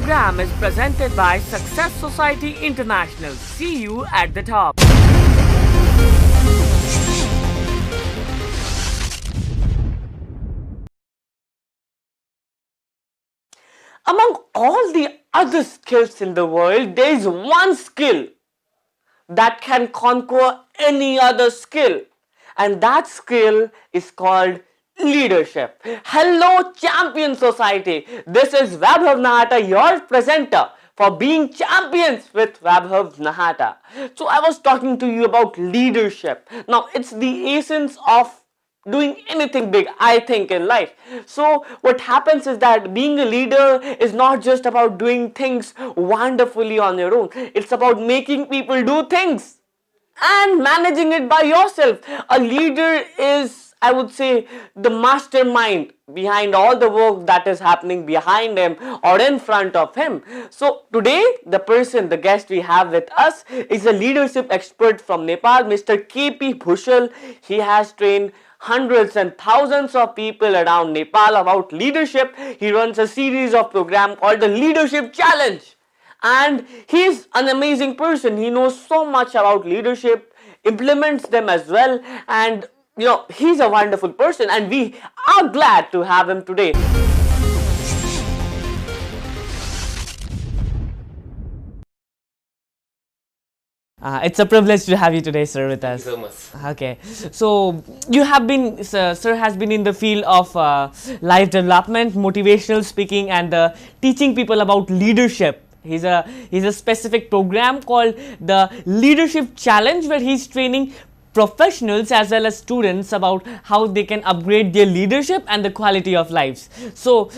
program is presented by Success Society International. See you at the top. Among all the other skills in the world, there is one skill that can conquer any other skill, and that skill is called leadership. Hello Champion Society, this is Vaibhav Nahata, your presenter for Being Champions with Vaibhav Nahata. So I was talking to you about leadership. Now it's the essence of doing anything big, I think, in life. So what happens is that being a leader is not just about doing things wonderfully on your own. It's about making people do things and managing it by yourself. A leader is, I would say, the mastermind behind all the work that is happening behind him or in front of him. So today, the guest we have with us is a leadership expert from Nepal, Mr. k.p.bhushal. He has trained hundreds and thousands of people around Nepal about leadership. He runs a series of programs called the Leadership Challenge. And he's an amazing person. He knows so much about leadership, implements them as well. And he's a wonderful person, and we are glad to have him today. It's a privilege to have you today, sir, with us. Thank you so much. Okay, so you have been, sir has been in the field of life development, motivational speaking, and teaching people about leadership. He's a specific program called the Leadership Challenge, where he's training professionals as well as students about how they can upgrade their leadership and the quality of lives. So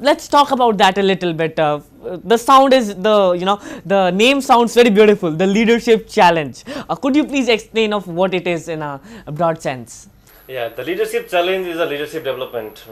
let's talk about that a little bit. The sound is the name sounds very beautiful, the Leadership Challenge. Could you please explain of what it is in a broad sense? Yeah, the Leadership Challenge is a leadership development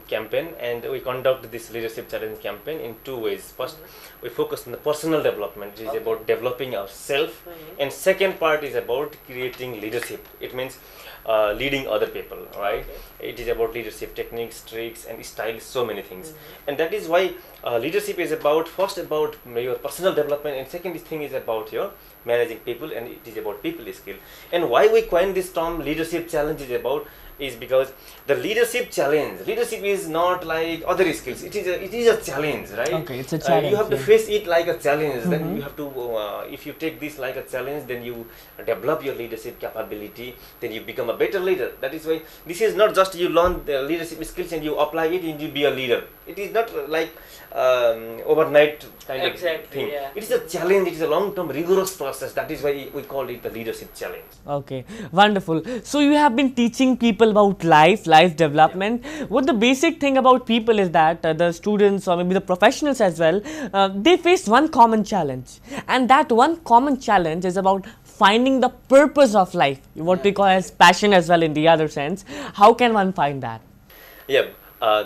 campaign, and we conduct this Leadership Challenge campaign in two ways. First, we focus on the personal development, which is about developing ourselves, and second part is about creating leadership. It means leading other people, right? It is about leadership techniques, tricks, and styles, so many things. And that is why leadership is about, first about your personal development, and second thing is about your managing people, and it is about people skill. And why we coined this term Leadership Challenge is because the leadership challenge, leadership is not like other skills. It is a challenge, right? Okay, it's a challenge. You have to face it like a challenge. Then you have to, if you take this like a challenge, then you develop your leadership capability. Then you become a better leader. That is why this is not just you learn the leadership skills and you apply it and you be a leader. It is not like overnight kind of thing. Yeah. It is a challenge. It is a long-term rigorous process. That is why we call it the leadership challenge. Okay, wonderful. So you have been teaching people about life development. Yeah. What the basic thing about people is that the students or maybe the professionals as well, they face one common challenge, and that one common challenge is about finding the purpose of life, what we call as passion as well in the other sense. How can one find that? Yeah,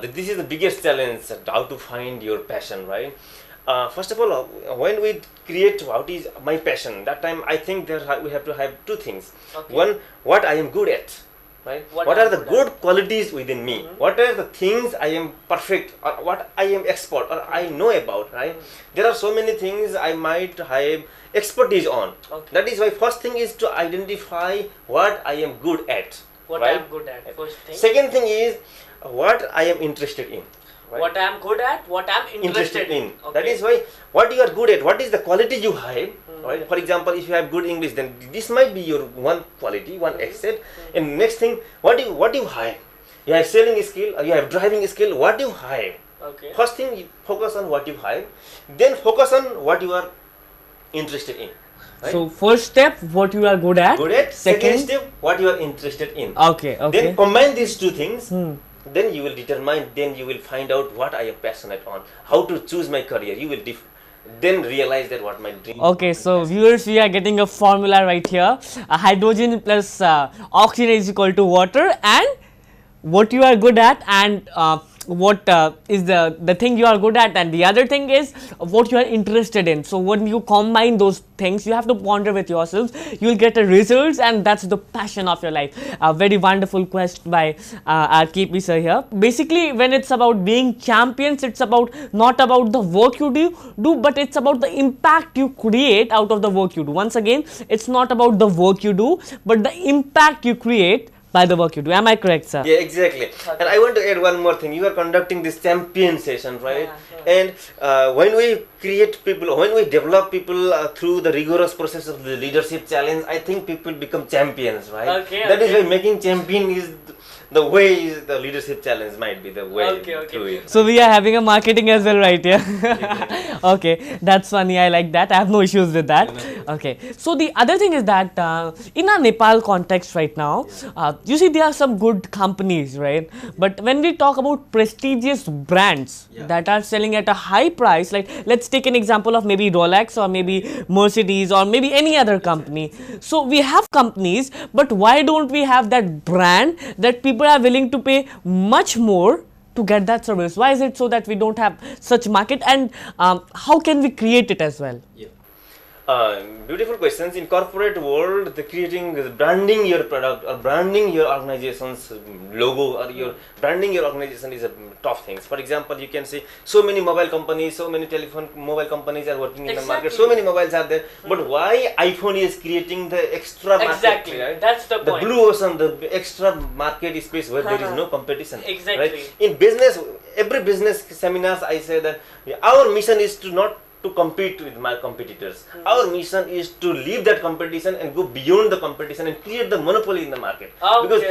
this is the biggest challenge, how to find your passion, right? First of all, when we create what is my passion, that time I think that we have to have two things. Okay. One, what I am good at. Right? What are the good qualities within me? What are the things I am perfect, or what I am expert, or I know about, right? There are so many things I might have expertise on. Okay. That is why first thing is to identify what I am good at. What right? I am good at, first thing. Second thing is what I am interested in. Right? What I am good at, what I am interested in. Okay. That is why what you are good at, what is the quality you have. Right? For example, if you have good English, then this might be your one quality, one asset. And next thing, what you have? You have selling skill, or you have driving skill. What you have? Okay. First thing, you focus on what you have. Then focus on what you are interested in. Right? So first step, what you are good at. Good at. Second step, what you are interested in. Okay. Okay. Then combine these two things. Then you will determine. Then you will find out what I am passionate on. How to choose my career. You will then realize that what my dream. Okay, so viewers, we are getting a formula right here. Hydrogen plus oxygen is equal to water, and what you are good at, and what is the thing you are good at, and the other thing is what you are interested in. So when you combine those things, you have to ponder with yourselves, you will get a results, and that's the passion of your life. A very wonderful question by our KP sir here. Basically, when it's about being champions, it's about not about the work you do, but it's about the impact you create out of the work you do. Once again, it's not about the work you do, but the impact you create by the work you do. Am I correct, sir? Yeah, exactly. And I want to add one more thing. You are conducting this champion session, right? And when we create people, when we develop people through the rigorous process of the leadership challenge, I think people become champions, right? That is why making champion is the way is the leadership challenge might be the way to it. So we are having a marketing as well, right? Yeah. Okay, that's funny. I like that. I have no issues with that. Okay. So the other thing is that in our Nepal context right now, you see there are some good companies, right? But when we talk about prestigious brands that are selling at a high price, like let's take an example of maybe Rolex or maybe Mercedes or maybe any other company. So we have companies, but why don't we have that brand that people are willing to pay much more to get that service? Why is it so that we don't have such market, and how can we create it as well? Beautiful questions. In corporate world, the branding your product or branding your organization's logo or your branding your organization is a tough thing. For example, you can see so many mobile companies, so many mobile companies are working in the market, so many mobiles are there, but why iPhone is creating the extra market, right? That's the point. The blue ocean, the extra market space where there is no competition. Right? In business, every business seminars I say that our mission is to not to compete with my competitors. Our mission is to leave that competition and go beyond the competition and create the monopoly in the market. Because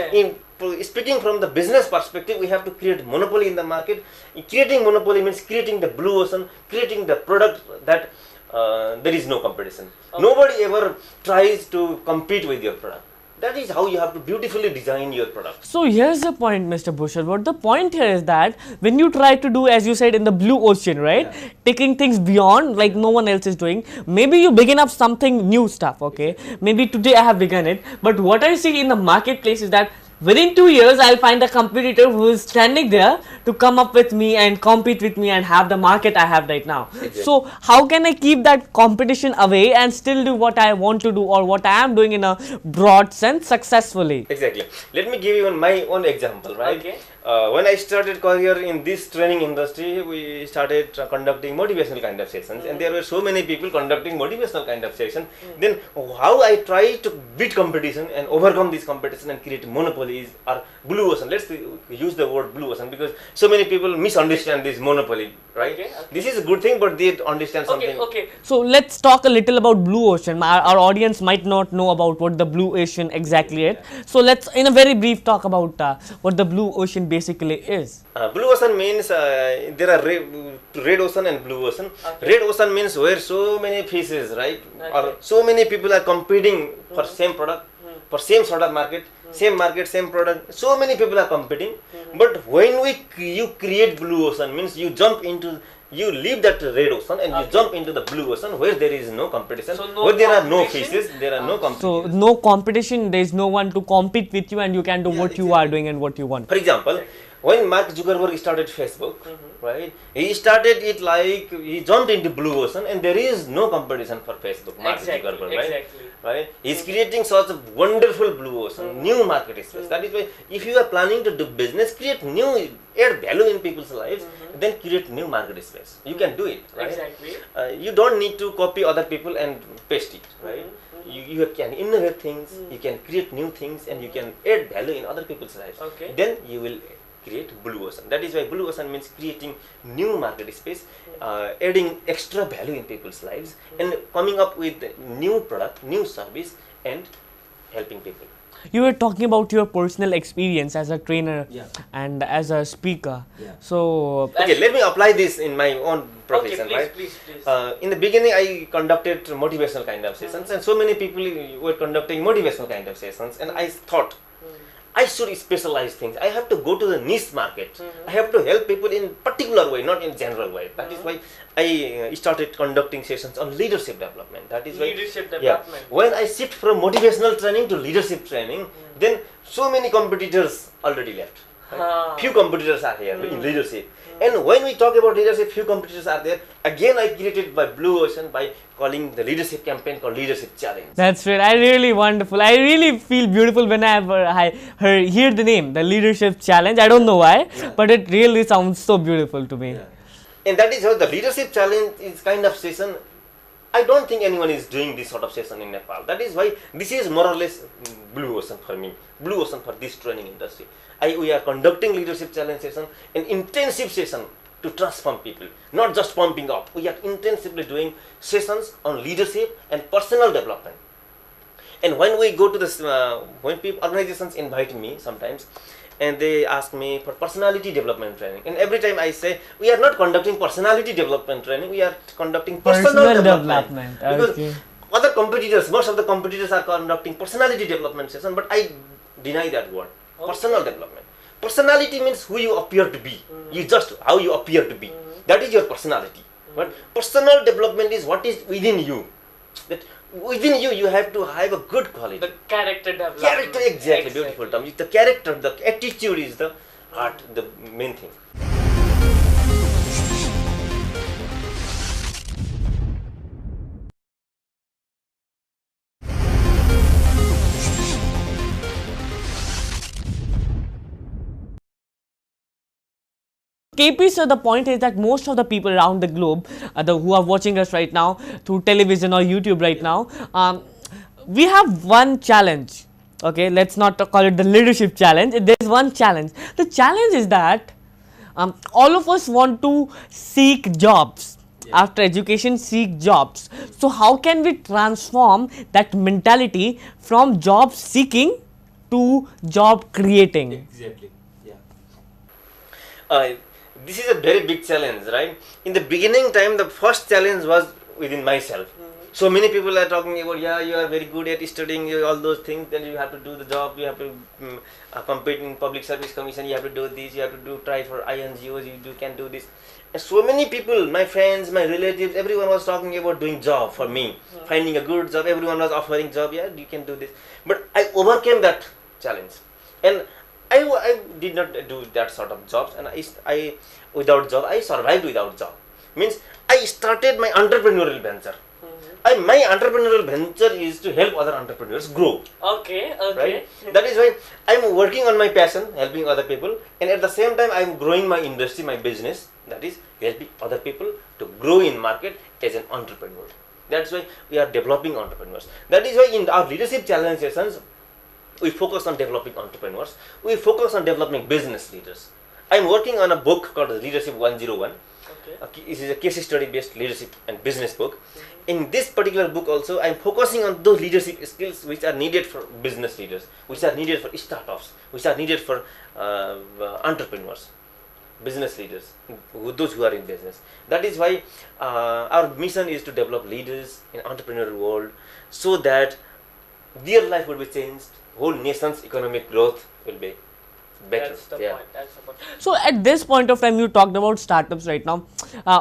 speaking from the business perspective, we have to create monopoly in the market. Creating monopoly means creating the blue ocean, creating the product that there is no competition. Nobody ever tries to compete with your product. That is how you have to beautifully design your product. So here's the point, Mr. Bhushal. What the point here is that when you try to do, as you said, in the blue ocean, right, taking things beyond like no one else is doing, maybe you begin up something new stuff, okay? Maybe today I have begun it, but what I see in the marketplace is that within 2 years, I'll find a competitor who is standing there to come up with me and compete with me and have the market I have right now. Exactly. So how can I keep that competition away and still do what I want to do or what I am doing in a broad sense successfully? Exactly. Let me give you my own example, right? Okay. When I started career in this training industry, we started conducting motivational kind of sessions, and there were so many people conducting motivational kind of session. Then how I try to beat competition and overcome this competition and create monopolies or blue ocean. Let's use the word blue ocean because so many people misunderstand this monopoly, right? Okay. This is a good thing, but they understand something. Okay. So let's talk a little about blue ocean. Our audience might not know about what the blue ocean exactly is. So let's, in a very brief, talk about what the blue ocean basically is. Blue ocean means there are red ocean and blue ocean. Okay. Red ocean means where so many fishes, right? Okay. Or so many people are competing for same product, for same sort of market, same market, same product. So many people are competing. But when you create blue ocean, means you leave that red ocean and you jump into the blue ocean where there is no competition, so where there are no fishes, there are no competition. So no competition, there is no one to compete with you and you can do what you are doing and what you want. For example, when Mark Zuckerberg started Facebook, right, he started it like he jumped into blue ocean and there is no competition for Facebook, Mark Zuckerberg, right? Right? He's creating such a wonderful blue ocean, new market space. That is why if you are planning to do business, add value in people's lives, then create new market space. You can do it, right? Exactly. You don't need to copy other people and paste it, right? You can innovate things, you can create new things, and you can add value in other people's lives. Okay. Then you will create blue ocean. That is why blue ocean means creating new market space, adding extra value in people's lives, and coming up with new product, new service, and helping people. You were talking about your personal experience as a trainer and as a speaker. So okay, let me apply this in my own profession, right? Please. In the beginning, I conducted motivational kind of sessions, and so many people were conducting motivational kind of sessions, and I thought, I should specialize things. I have to go to the niche market. I have to help people in particular way, not in general way. That is why I started conducting sessions on leadership development. That is why when I shift from motivational training to leadership training, then so many competitors already left. Right? Few competitors are here in leadership. And when we talk about leadership, few competitors are there. Again, I created by Blue Ocean by calling the leadership campaign called Leadership Challenge. That's right. I really wonderful. I really feel beautiful whenever I hear the name, the Leadership Challenge. I don't know why, but it really sounds so beautiful to me. Yeah. And that is how the Leadership Challenge is kind of session. I don't think anyone is doing this sort of session in Nepal. That is why this is more or less Blue Ocean for me. Blue Ocean for this training industry. We are conducting Leadership Challenge session, an intensive session to transform people, not just pumping up. We are intensively doing sessions on leadership and personal development. And when we go to this, when organizations invite me sometimes, and they ask me for personality development training, and every time I say we are not conducting personality development training, we are conducting personal development. Because other competitors, most of the competitors are conducting personality development session, but I deny that word. Personal development. Personality means who you appear to be. You just how you appear to be. That is your personality. But personal development is what is within you. That within you, you have to have a good quality. The character development. Character, exactly. Beautiful term. The character, the attitude is the heart, the main thing. KP, so the point is that most of the people around the globe, who are watching us right now through television or YouTube right now, we have one challenge. Okay, let's not call it the leadership challenge. There's one challenge. The challenge is that all of us want to seek jobs. After education, seek jobs. So how can we transform that mentality from job seeking to job creating? Exactly. Yeah. This is a very big challenge, right? In the beginning time, the first challenge was within myself. So many people are talking about, yeah, you are very good at studying, all those things, then you have to do the job, you have to compete in public service commission, you have to do this, you have to try for INGOs, you can do this. And so many people, my friends, my relatives, everyone was talking about doing job for me, finding a good job, everyone was offering job, yeah, you can do this. But I overcame that challenge. And I did not do that sort of jobs, and I without job, I survived without job. Means I started my entrepreneurial venture. My entrepreneurial venture is to help other entrepreneurs grow. Okay. Right? That is why I'm working on my passion, helping other people, and at the same time I'm growing my industry, my business, that is helping other people to grow in market as an entrepreneur. That's why we are developing entrepreneurs. That is why in our leadership challenge sessions, we focus on developing entrepreneurs. We focus on developing business leaders. I'm working on a book called Leadership 101. This is a case study based leadership and business book. In this particular book also, I'm focusing on those leadership skills which are needed for business leaders, which are needed for startups, which are needed for entrepreneurs, business leaders, those who are in business. That is why our mission is to develop leaders in entrepreneurial world so that their life will be changed, whole nation's economic growth will be better. That's the point. That's the point. So at this point of time, you talked about startups right now.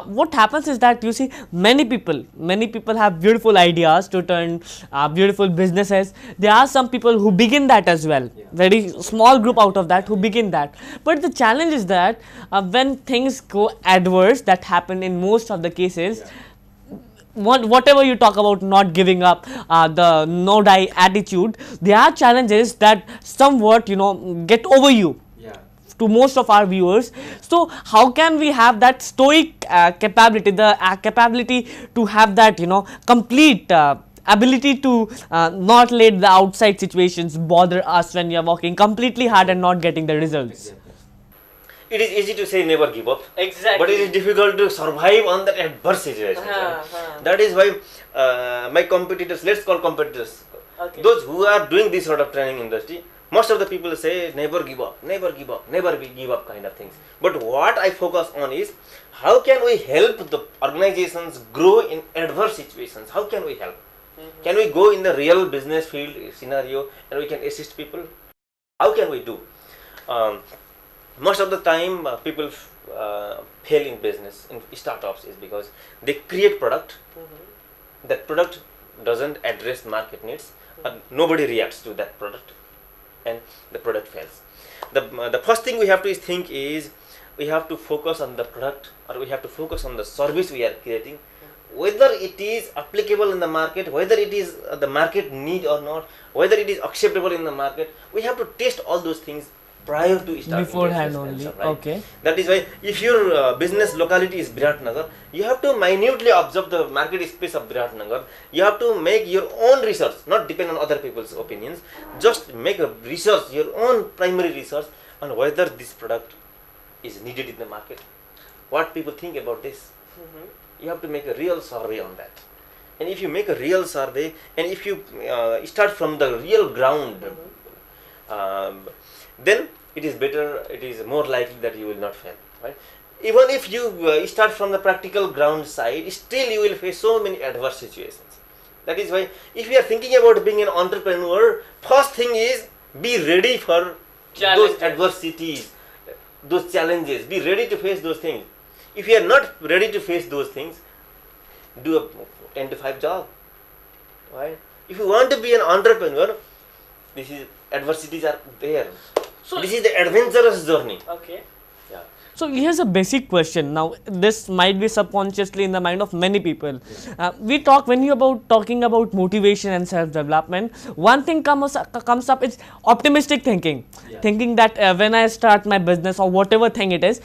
What happens is that you see many people have beautiful ideas to turn beautiful businesses. There are some people who begin that as well. Very small group out of that who begin that. But the challenge is that when things go adverse, that happen in most of the cases. Whatever you talk about not giving up, the no die attitude, there are challenges that somewhat get over you to most of our viewers. So how can we have that stoic capability, the capability to have that complete ability to not let the outside situations bother us when we are working completely hard and not getting the results? It is easy to say never give up. Exactly. But it is difficult to survive on that adverse situation. That is why my competitors, let's call competitors, those who are doing this sort of training industry, most of the people say never give up, never give up, never give up kind of things. But what I focus on is how can we help the organizations grow in adverse situations? How can we help? Can we go in the real business field scenario and we can assist people? How can we do? Most of the time people fail in business, in startups, is because they create product. That product doesn't address market needs. Nobody reacts to that product. and the product fails. The first thing we have to think is we have to focus on the product, or we have to focus on the service we are creating, whether it is applicable in the market, whether it is the market need or not, whether it is acceptable in the market. We have to test all those things prior to starting beforehand only. right? Okay. That is why if your business locality is Viratnagar, you have to minutely observe the market space of Viratnagar. You have to make your own research, not depend on other people's opinions. Just make a research, your own primary research on whether this product is needed in the market. What people think about this. You have to make a real survey on that. And if you make a real survey, and if you start from the real ground, then it is better, it is more likely that you will not fail, right? Even if you start from the practical ground side, still you will face so many adverse situations. That is why if you are thinking about being an entrepreneur, first thing is be ready for those adversities, those challenges. Be ready to face those things. If you are not ready to face those things, do a 10 to 5 job, right? If you want to be an entrepreneur, this is adversities are there. So this is the adventurous journey. Okay. Yeah. So here's a basic question. Now this might be subconsciously in the mind of many people. We talk when you about talking about motivation and self-development. One thing comes up is optimistic thinking. Yeah. Thinking that when I start my business or whatever thing it is,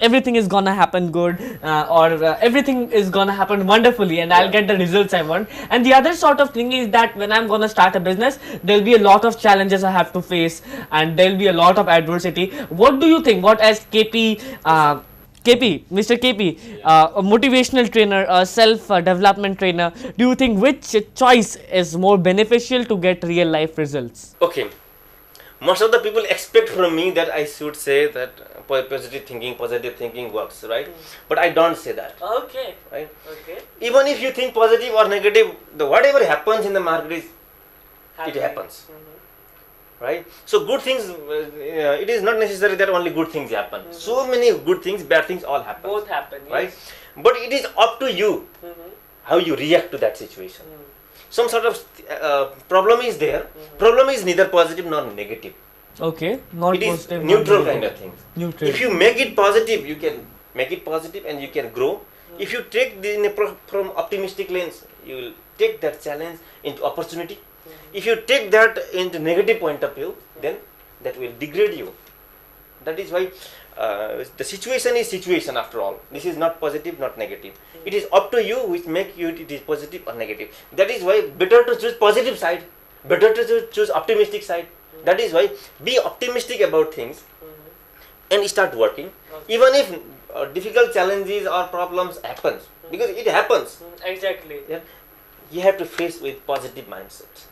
everything is gonna happen good, or everything is gonna happen wonderfully, and I'll get the results I want. And the other sort of thing is that when I'm gonna start a business, there'll be a lot of challenges I have to face, and there'll be a lot of adversity. What do you think? What as Mr. KP, a motivational trainer, a self-development trainer, do you think which choice is more beneficial to get real life results? Okay. Most of the people expect from me that I should say that positive thinking works, right? But I don't say that. Okay. Right? Okay. Even if you think positive or negative, whatever happens in the market it happens. Right? So good things, it is not necessary that only good things happen. So many good things, bad things all happen. Both happen, yes. Right? But it is up to you how you react to that situation. Some sort of problem is there. Problem is neither positive nor negative. Okay. Not it is positive, neutral kind of thing. Neutral. If you make it positive, you can make it positive and you can grow. If you take from optimistic lens, you will take that challenge into opportunity. If you take that into negative point of view, then that will degrade you. That is why the situation is situation after all. This is not positive, not negative. It is up to you which make you it is positive or negative. That is why better to choose positive side, better to choose optimistic side. That is why be optimistic about things and start working. Even if difficult challenges or problems happens, because it happens. Exactly. Yeah, you have to face with positive mindset.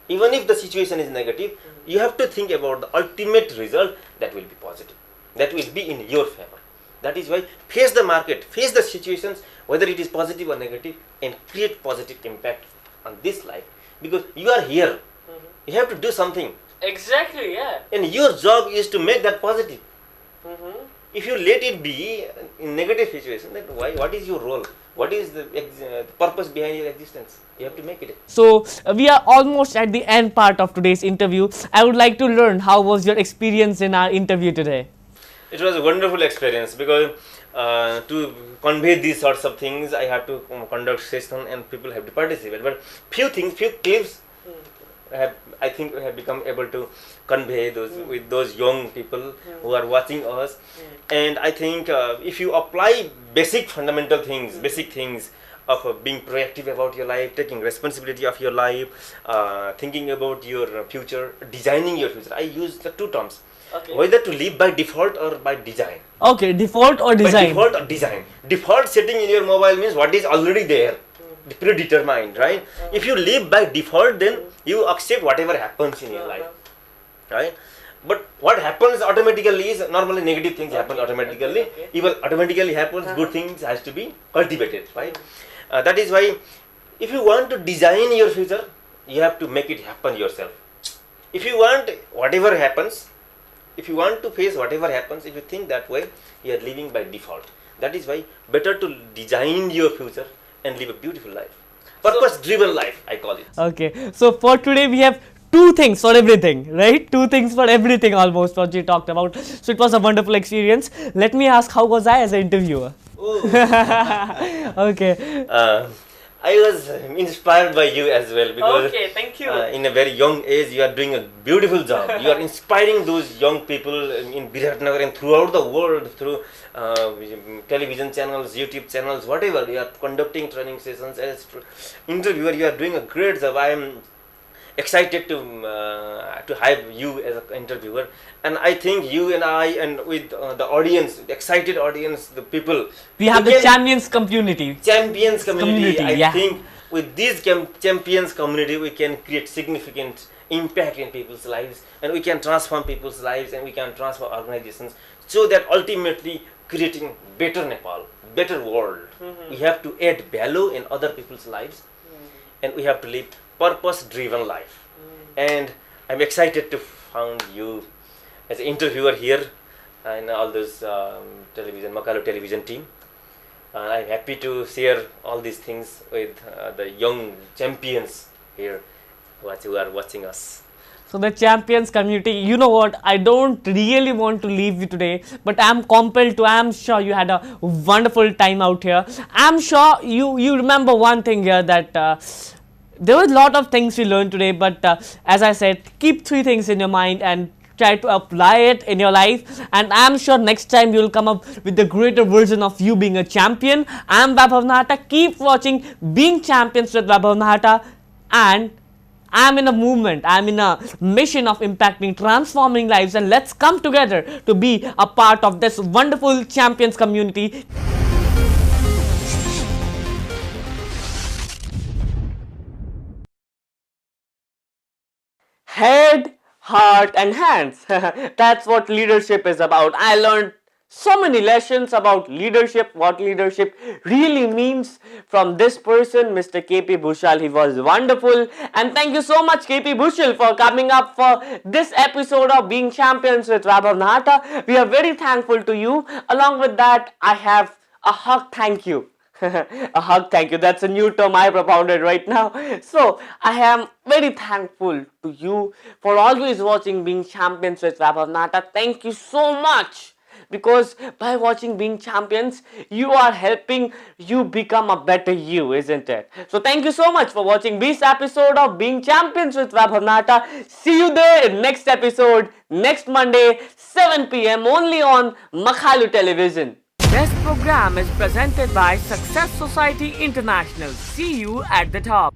Even if the situation is negative, you have to think about the ultimate result that will be positive, that will be in your favor. That is why face the market, face the situations, whether it is positive or negative, and create positive impact on this life. Because you are here, you have to do something. Exactly, yeah. And your job is to make that positive. If you let it be in negative situation, then what is your role? What is the purpose behind your existence? You have to make it. So we are almost at the end part of today's interview. I would like to learn how was your experience in our interview today? It was a wonderful experience because to convey these sorts of things, I have to conduct session and people have to participate. But few clips, I think we have become able to convey those with those young people who are watching us. And I think if you apply basic fundamental things, basic things of being proactive about your life, taking responsibility of your life, thinking about your future, designing your future. I use the two terms. Okay. Whether to live by default or by design. Okay, default or design? By default or design. Default setting in your mobile means what is already there, predetermined, right? If you live by default, then you accept whatever happens in your life, right? But what happens automatically is normally negative things happen automatically. Even automatically happens, good things has to be cultivated, right? That is why if you want to design your future, you have to make it happen yourself. If you want whatever happens, if you want to face whatever happens, if you think that way, you are living by default. That is why better to design your future and live a beautiful life. Purpose driven life, I call it. Okay, so for today we have two things for everything, right? Two things for everything almost what you talked about. So it was a wonderful experience. Let me ask, how was I as an interviewer? Okay. I was inspired by you as well because Okay, thank you. in a very young age you are doing a beautiful job. You are inspiring those young people in Biratnagar and throughout the world through television channels, YouTube channels, whatever. You are conducting training sessions as interviewer. You are doing a great job. I am excited to have you as an interviewer, and I think you and I and with the audience, the excited audience, the people, We have the champions community. champions community. I yeah. think with these champions community we can create significant impact in people's lives, and we can transform people's lives, and we can transform organizations, so that ultimately creating better Nepal, better world. We have to add value in other people's lives, and we have to live purpose driven life. And I'm excited to found you as an interviewer here and all those Makalu television team. I'm happy to share all these things with the young champions here who are watching us. So the champions community, you know what, I don't really want to leave you today, but I'm compelled to. I'm sure you had a wonderful time out here. I'm sure you remember one thing here, that there was a lot of things we learned today, but as I said, keep three things in your mind and try to apply it in your life, and I'm sure next time you'll come up with the greater version of you being a champion. I'm Vaibhav Nahata. Keep watching Being Champions with Vaibhav Nahata, and I'm in a movement, I'm in a mission of impacting, transforming lives, and let's come together to be a part of this wonderful champions community. Head, heart, and hands. That's what leadership is about. I learned so many lessons about leadership, what leadership really means from this person, Mr. k.p.bhushal. He was wonderful, and thank you so much, k.p.bhushal, for coming up for this episode of Being Champions with Vaibhav Nahata. We are very thankful to you. Along with that, I have a hug thank you. A hug thank you, that's a new term I propounded right now. So I am very thankful to you for always watching Being Champions with Vaibhav Nahata. Thank you so much, because by watching Being Champions, you are helping you become a better you, isn't it? So thank you so much for watching this episode of Being Champions with Vaibhav Nahata. See you there in next episode next Monday 7 p.m. only on Makalu Television. This program is presented by Success Society International. See you at the top.